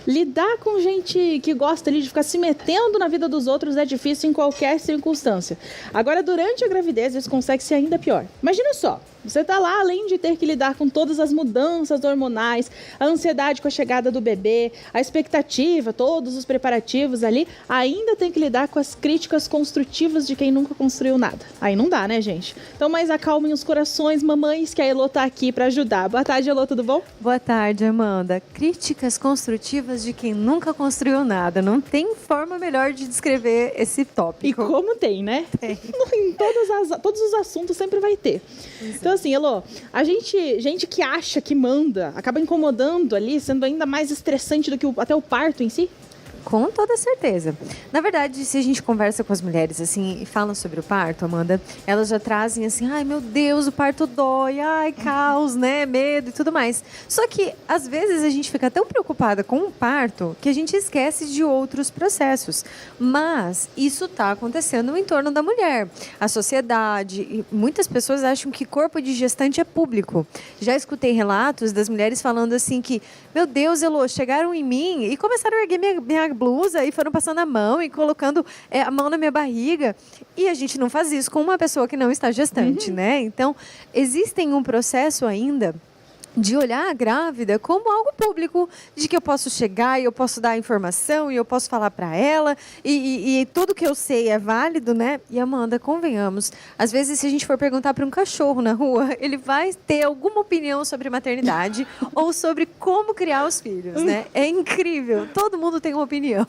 Lidar com gente que gosta ali de ficar se metendo na vida dos outros é difícil em qualquer circunstância. Agora, durante a gravidez, isso consegue ser ainda pior. Imagina só, você tá lá, além de ter que lidar com todas as mudanças hormonais, a ansiedade com a chegada do bebê, a expectativa, todos os preparativos ali, ainda tem que lidar com as críticas construtivas de quem nunca construiu nada. Aí não dá, né, gente? Então, mais acalmem os corações, mamães, que a Elô tá aqui pra ajudar. Boa tarde, Elô, tudo bom? Boa tarde, Amanda. Críticas construtivas de quem nunca construiu nada. Não tem forma melhor de descrever esse tópico. E como tem, né? Tem. Em todos os assuntos sempre vai ter. Então, assim, Elô, gente que acha que manda, acaba incomodando ali, sendo ainda mais estressante do que até o parto em si? Com toda certeza. Na verdade, se a gente conversa com as mulheres assim e falam sobre o parto, Amanda, elas já trazem assim, ai meu Deus, o parto dói, ai caos, né, medo e tudo mais. Só que às vezes a gente fica tão preocupada com o parto que a gente esquece de outros processos. Mas isso está acontecendo no entorno da mulher. A sociedade, e muitas pessoas acham que corpo de gestante é público. Já escutei relatos das mulheres falando assim que, meu Deus, Elô, chegaram em mim e começaram a erguer minha blusa e foram passando a mão e colocando a mão na minha barriga. E a gente não faz isso com uma pessoa que não está gestante, né? Então, existem um processo ainda de olhar a grávida como algo público, de que eu posso chegar e eu posso dar informação e eu posso falar para ela e tudo que eu sei é válido, né? E Amanda, convenhamos, às vezes se a gente for perguntar para um cachorro na rua, ele vai ter alguma opinião sobre maternidade ou sobre como criar os filhos, né? É incrível, todo mundo tem uma opinião.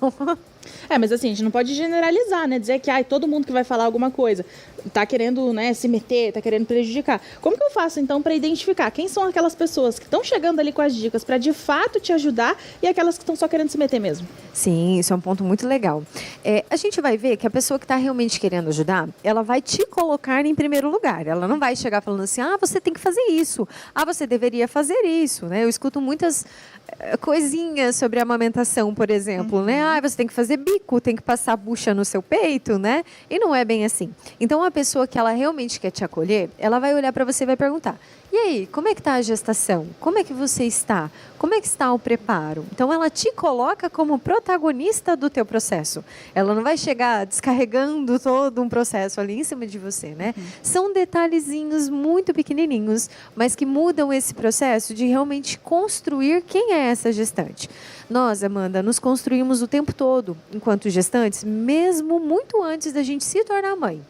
Mas assim, a gente não pode generalizar, né? Dizer que todo mundo que vai falar alguma coisa tá querendo, né, se meter, tá querendo prejudicar. Como que eu faço, então, para identificar quem são aquelas pessoas que estão chegando ali com as dicas para de fato te ajudar e aquelas que estão só querendo se meter mesmo? Sim, isso é um ponto muito legal. A gente vai ver que a pessoa que está realmente querendo ajudar, ela vai te colocar em primeiro lugar. Ela não vai chegar falando assim, você tem que fazer isso. Você deveria fazer isso, né? Eu escuto muitas coisinhas sobre a amamentação, por exemplo, né? Você tem que fazer bico, tem que passar bucha no seu peito, né? E não é bem assim. Então, a pessoa que ela realmente quer te acolher, ela vai olhar para você e vai perguntar, e aí, como é que está a gestação? Como é que você está? Como é que está o preparo? Então, ela te coloca como protagonista do teu processo. Ela não vai chegar descarregando todo um processo ali em cima de você, né? São detalhezinhos muito pequenininhos, mas que mudam esse processo de realmente construir quem é essa gestante. Nós, Amanda, nos construímos o tempo todo enquanto gestantes, mesmo muito antes da gente se tornar mãe.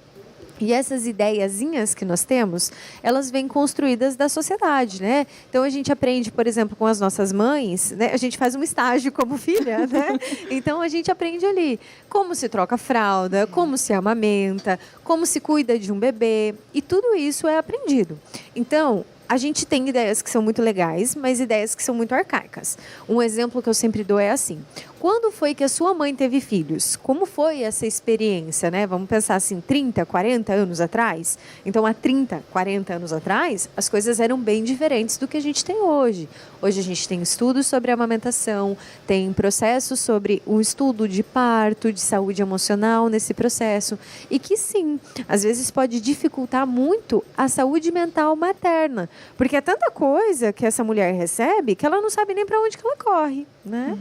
E essas ideiazinhas que nós temos, elas vêm construídas da sociedade, né? Então, a gente aprende, por exemplo, com as nossas mães, né? A gente faz um estágio como filha, né? Então, a gente aprende ali como se troca fralda, como se amamenta, como se cuida de um bebê. E tudo isso é aprendido. Então, a gente tem ideias que são muito legais, mas ideias que são muito arcaicas. Um exemplo que eu sempre dou é assim. Quando foi que a sua mãe teve filhos? Como foi essa experiência, né? Vamos pensar assim, 30, 40 anos atrás? Então, há 30, 40 anos atrás, as coisas eram bem diferentes do que a gente tem hoje. Hoje a gente tem estudos sobre amamentação, tem processos sobre um estudo de parto, de saúde emocional nesse processo. E que sim, às vezes pode dificultar muito a saúde mental materna. Porque é tanta coisa que essa mulher recebe que ela não sabe nem para onde que ela corre, né?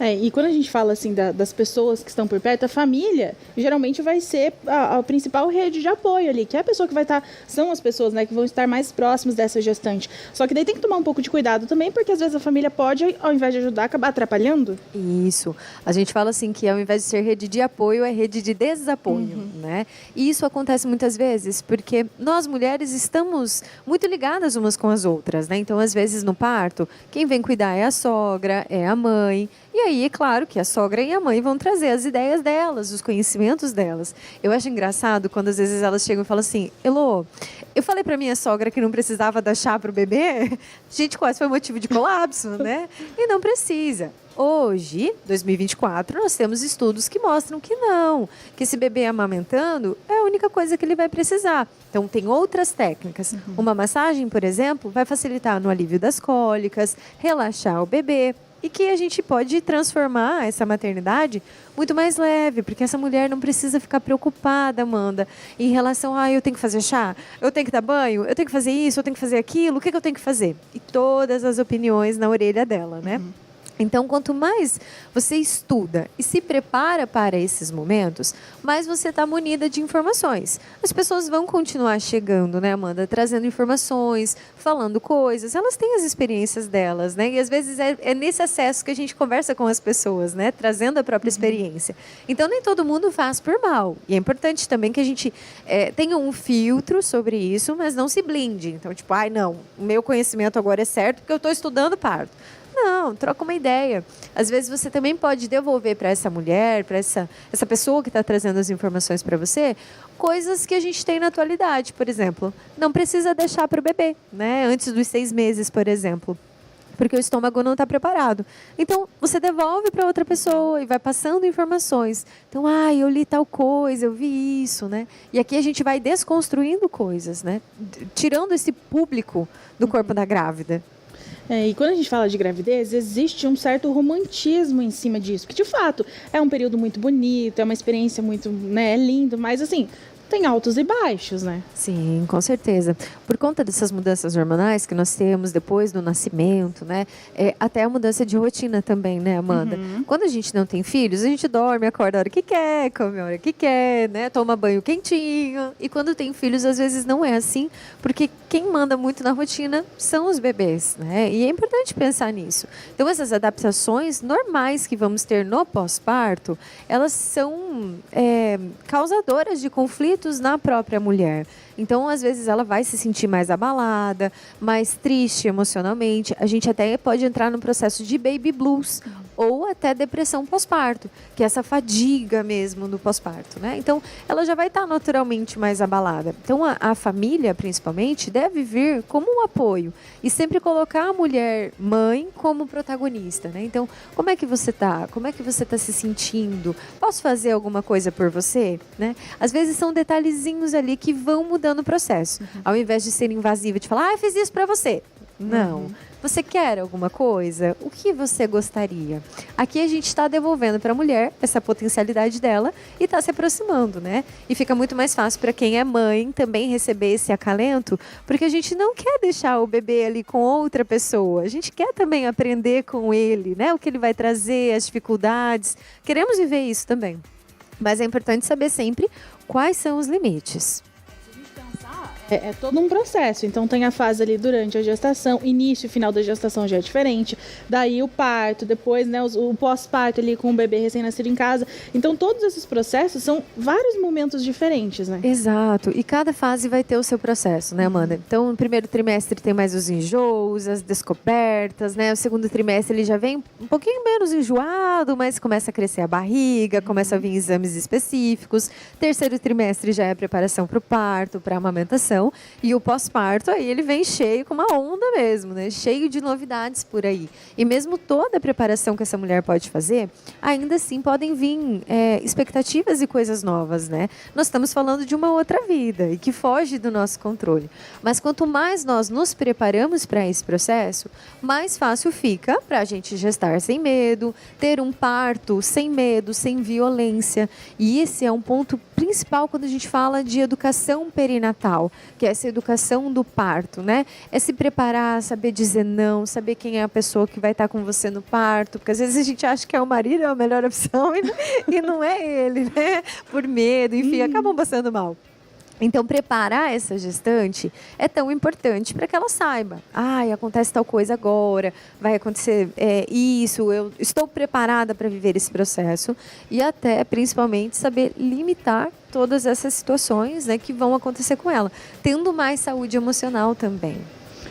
E quando a gente fala assim das pessoas que estão por perto, a família geralmente vai ser a principal rede de apoio ali, que é a pessoa que vai estar, são as pessoas, né, que vão estar mais próximas dessa gestante. Só que daí tem que tomar um pouco de cuidado também, porque às vezes a família pode, ao invés de ajudar, acabar atrapalhando. Isso. A gente fala assim que ao invés de ser rede de apoio, é rede de desapoio, né? E isso acontece muitas vezes porque nós mulheres estamos muito ligadas umas com as outras, né? Então, às vezes no parto, quem vem cuidar é a sogra, é a mãe. E aí, é claro que a sogra e a mãe vão trazer as ideias delas, os conhecimentos delas. Eu acho engraçado quando às vezes elas chegam e falam assim, Elô, eu falei para minha sogra que não precisava dar chá para o bebê. Gente, quase foi motivo de colapso, né? E não precisa. Hoje, 2024, nós temos estudos que mostram que não, que esse bebê amamentando é a única coisa que ele vai precisar. Então, tem outras técnicas. Uma massagem, por exemplo, vai facilitar no alívio das cólicas, relaxar o bebê. E que a gente pode transformar essa maternidade muito mais leve, porque essa mulher não precisa ficar preocupada, Amanda, em relação a eu tenho que fazer chá, eu tenho que dar banho, eu tenho que fazer isso, eu tenho que fazer aquilo, o que eu tenho que fazer? E todas as opiniões na orelha dela, né? Então, quanto mais você estuda e se prepara para esses momentos, mais você está munida de informações. As pessoas vão continuar chegando, né, Amanda? Trazendo informações, falando coisas. Elas têm as experiências delas, né? E às vezes é nesse acesso que a gente conversa com as pessoas, né? Trazendo a própria experiência. Então, nem todo mundo faz por mal. E é importante também que a gente tenha um filtro sobre isso, mas não se blinde. Então, tipo, não, o meu conhecimento agora é certo porque eu estou estudando parto. Não, troca uma ideia. Às vezes você também pode devolver para essa mulher, para essa pessoa que está trazendo as informações para você, coisas que a gente tem na atualidade. Por exemplo, não precisa deixar para o bebê, né? Antes dos 6 meses, por exemplo. Porque o estômago não está preparado. Então, você devolve para outra pessoa e vai passando informações. Então, eu li tal coisa, eu vi isso, né? E aqui a gente vai desconstruindo coisas, né? Tirando esse público do corpo da grávida. E quando a gente fala de gravidez, existe um certo romantismo em cima disso. Que, de fato, é um período muito bonito, é uma experiência muito, né, lindo, mas, assim, tem altos e baixos, né? Sim, com certeza. Por conta dessas mudanças hormonais que nós temos depois do nascimento, né? Até a mudança de rotina também, né, Amanda? Quando a gente não tem filhos, a gente dorme, acorda a hora que quer, come a hora que quer, né? Toma banho quentinho. E quando tem filhos, às vezes não é assim, porque quem manda muito na rotina são os bebês, né? E é importante pensar nisso. Então, essas adaptações normais que vamos ter no pós-parto, elas são causadoras de conflitos na própria mulher. Então, às vezes, ela vai se sentir mais abalada, mais triste emocionalmente. A gente até pode entrar no processo de baby blues ou até depressão pós-parto, que é essa fadiga mesmo do pós-parto, né? Então, ela já vai estar naturalmente mais abalada. Então, a família, principalmente, deve vir como um apoio e sempre colocar a mulher mãe como protagonista, né? Então, como é que você está? Como é que você está se sentindo? Posso fazer alguma coisa por você? Né? Às vezes, são detalhezinhos ali que vão mudando o processo. Ao invés de ser invasiva, de falar, eu fiz isso para você. Não. Você quer alguma coisa? O que você gostaria? Aqui a gente está devolvendo para a mulher essa potencialidade dela e está se aproximando, né? E fica muito mais fácil para quem é mãe também receber esse acalento, porque a gente não quer deixar o bebê ali com outra pessoa. A gente quer também aprender com ele, né? O que ele vai trazer, as dificuldades. Queremos viver isso também. Mas é importante saber sempre quais são os limites. É todo um processo, então tem a fase ali durante a gestação, início e final da gestação já é diferente, daí o parto, depois, né, o pós-parto ali com o bebê recém-nascido em casa, então todos esses processos são vários momentos diferentes, né? Exato, e cada fase vai ter o seu processo, né, Amanda? Então, no primeiro trimestre tem mais os enjoos, as descobertas, né, o segundo trimestre ele já vem um pouquinho menos enjoado, mas começa a crescer a barriga, começa a vir exames específicos, terceiro trimestre já é a preparação para o parto, para a amamentação. E o pós-parto, aí ele vem cheio com uma onda mesmo, né? Cheio de novidades por aí. E mesmo toda a preparação que essa mulher pode fazer, ainda assim podem vir expectativas e coisas novas, né? Nós estamos falando de uma outra vida e que foge do nosso controle. Mas quanto mais nós nos preparamos para esse processo, mais fácil fica para a gente gestar sem medo, ter um parto sem medo, sem violência. E esse é um ponto principal quando a gente fala de educação perinatal, que é essa educação do parto, né? É se preparar, saber dizer não, saber quem é a pessoa que vai estar com você no parto, porque às vezes a gente acha que é o marido, é a melhor opção e não é ele, né? Por medo, enfim, acabam passando mal. Então, preparar essa gestante é tão importante para que ela saiba. Acontece tal coisa agora, vai acontecer isso, eu estou preparada para viver esse processo. E até, principalmente, saber limitar todas essas situações, né, que vão acontecer com ela. Tendo mais saúde emocional também.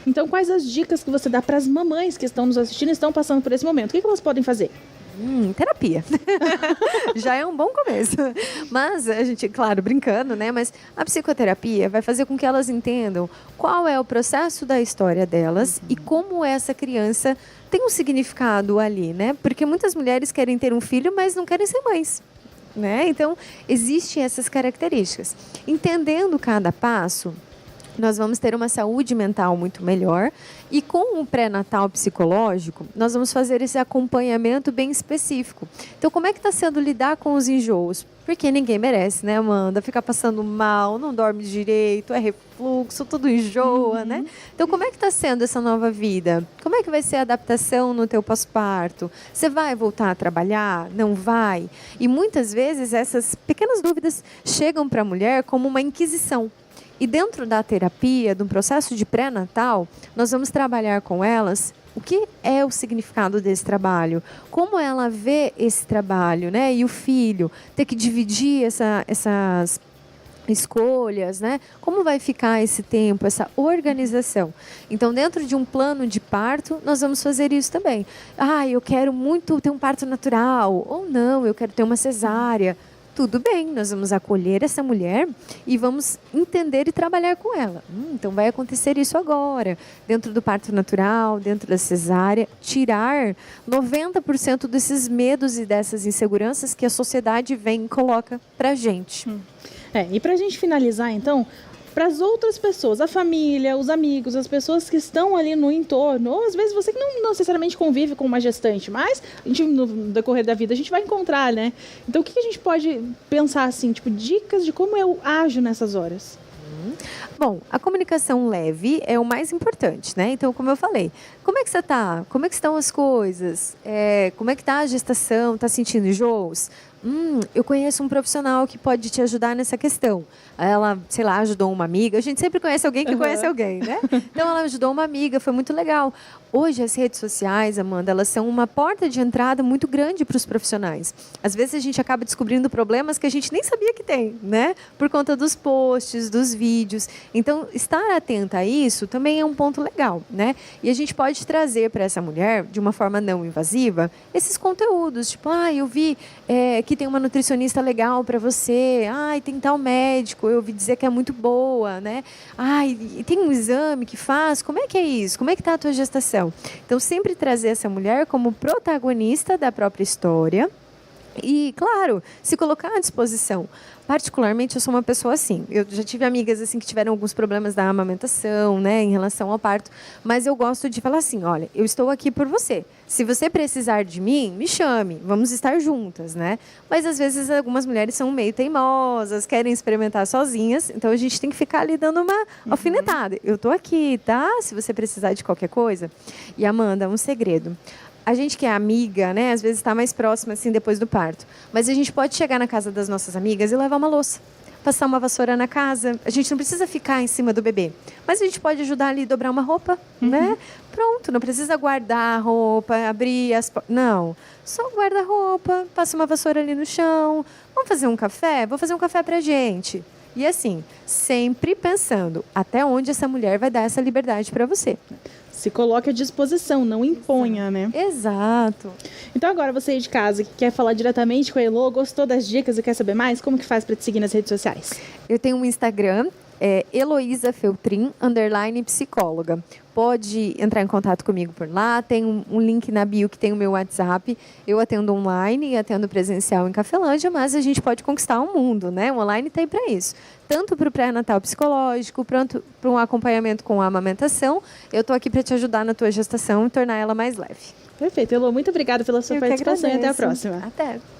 Então, quais as dicas que você dá para as mamães que estão nos assistindo e estão passando por esse momento? O que elas podem fazer? Terapia. Já é um bom começo. Mas a gente, claro, brincando, né? Mas a psicoterapia vai fazer com que elas entendam qual é o processo da história delas e como essa criança tem um significado ali, né? Porque muitas mulheres querem ter um filho, mas não querem ser mães. Né? Então, existem essas características. Entendendo cada passo, nós vamos ter uma saúde mental muito melhor. E com o pré-natal psicológico, nós vamos fazer esse acompanhamento bem específico. Então, como é que está sendo lidar com os enjoos? Porque ninguém merece, né, Amanda? Ficar passando mal, não dorme direito, é refluxo, tudo enjoa, né? Então, como é que está sendo essa nova vida? Como é que vai ser a adaptação no teu pós-parto? Você vai voltar a trabalhar? Não vai? E muitas vezes essas pequenas dúvidas chegam para a mulher como uma inquisição. E dentro da terapia, do processo de pré-natal, nós vamos trabalhar com elas o que é o significado desse trabalho, como ela vê esse trabalho, né? E o filho ter que dividir essas escolhas, né? Como vai ficar esse tempo, essa organização? Então, dentro de um plano de parto, nós vamos fazer isso também. Ah, eu quero muito ter um parto natural, ou não, eu quero ter uma cesárea. Tudo bem, nós vamos acolher essa mulher e vamos entender e trabalhar com ela. Então vai acontecer isso agora, dentro do parto natural, dentro da cesárea, tirar 90% desses medos e dessas inseguranças que a sociedade vem e coloca pra gente. E pra gente finalizar, então, para as outras pessoas, a família, os amigos, as pessoas que estão ali no entorno, ou às vezes você que não necessariamente convive com uma gestante, mas a gente, no decorrer da vida a gente vai encontrar, né? Então o que a gente pode pensar assim, tipo, dicas de como eu ajo nessas horas? Bom, a comunicação leve é o mais importante, né? Então, como eu falei, como é que você está? Como é que estão as coisas? Como é que está a gestação? Está sentindo enjoos? Eu conheço um profissional que pode te ajudar nessa questão. Ela, sei lá, ajudou uma amiga. A gente sempre conhece alguém que conhece alguém, né? Então, ela ajudou uma amiga, foi muito legal. Hoje, as redes sociais, Amanda, elas são uma porta de entrada muito grande para os profissionais. Às vezes, a gente acaba descobrindo problemas que a gente nem sabia que tem, né? Por conta dos posts, dos vídeos. Então, estar atenta a isso também é um ponto legal, né? E a gente pode trazer para essa mulher, de uma forma não invasiva, esses conteúdos. Tipo, eu vi que tem uma nutricionista legal para você. Tem tal médico, eu ouvi dizer que é muito boa, né? E tem um exame que faz. Como é que é isso? Como é que está a tua gestação? Então, sempre trazer essa mulher como protagonista da própria história e, claro, se colocar à disposição. Particularmente, eu sou uma pessoa assim. Eu já tive amigas assim que tiveram alguns problemas da amamentação, né, em relação ao parto, mas eu gosto de falar assim, olha, eu estou aqui por você. Se você precisar de mim, me chame, vamos estar juntas, né? Mas às vezes algumas mulheres são meio teimosas, querem experimentar sozinhas, então a gente tem que ficar ali dando uma alfinetada. Eu estou aqui, tá? Se você precisar de qualquer coisa. E Amanda, um segredo. A gente que é amiga, né, às vezes está mais próxima assim depois do parto. Mas a gente pode chegar na casa das nossas amigas e levar uma louça, passar uma vassoura na casa. A gente não precisa ficar em cima do bebê, mas a gente pode ajudar ali a dobrar uma roupa, né? Pronto, não precisa guardar a roupa, abrir as... Não, só guarda a roupa, passa uma vassoura ali no chão. Vamos fazer um café? Vou fazer um café pra gente. E assim, sempre pensando até onde essa mulher vai dar essa liberdade para você. Se coloque à disposição, não imponha, né? Exato. Então agora você aí de casa que quer falar diretamente com a Elô, gostou das dicas e quer saber mais, como que faz para te seguir nas redes sociais? Eu tenho um Instagram, Heloísa Feltrin, _psicóloga. Pode entrar em contato comigo por lá, tem um link na bio que tem o meu WhatsApp. Eu atendo online e atendo presencial em Cafelândia, mas a gente pode conquistar o mundo, né? O online tem para isso. Tanto para o pré-natal psicológico, para um acompanhamento com a amamentação. Eu estou aqui para te ajudar na tua gestação e tornar ela mais leve. Perfeito, Elô, muito obrigada pela sua participação e até a próxima. Até.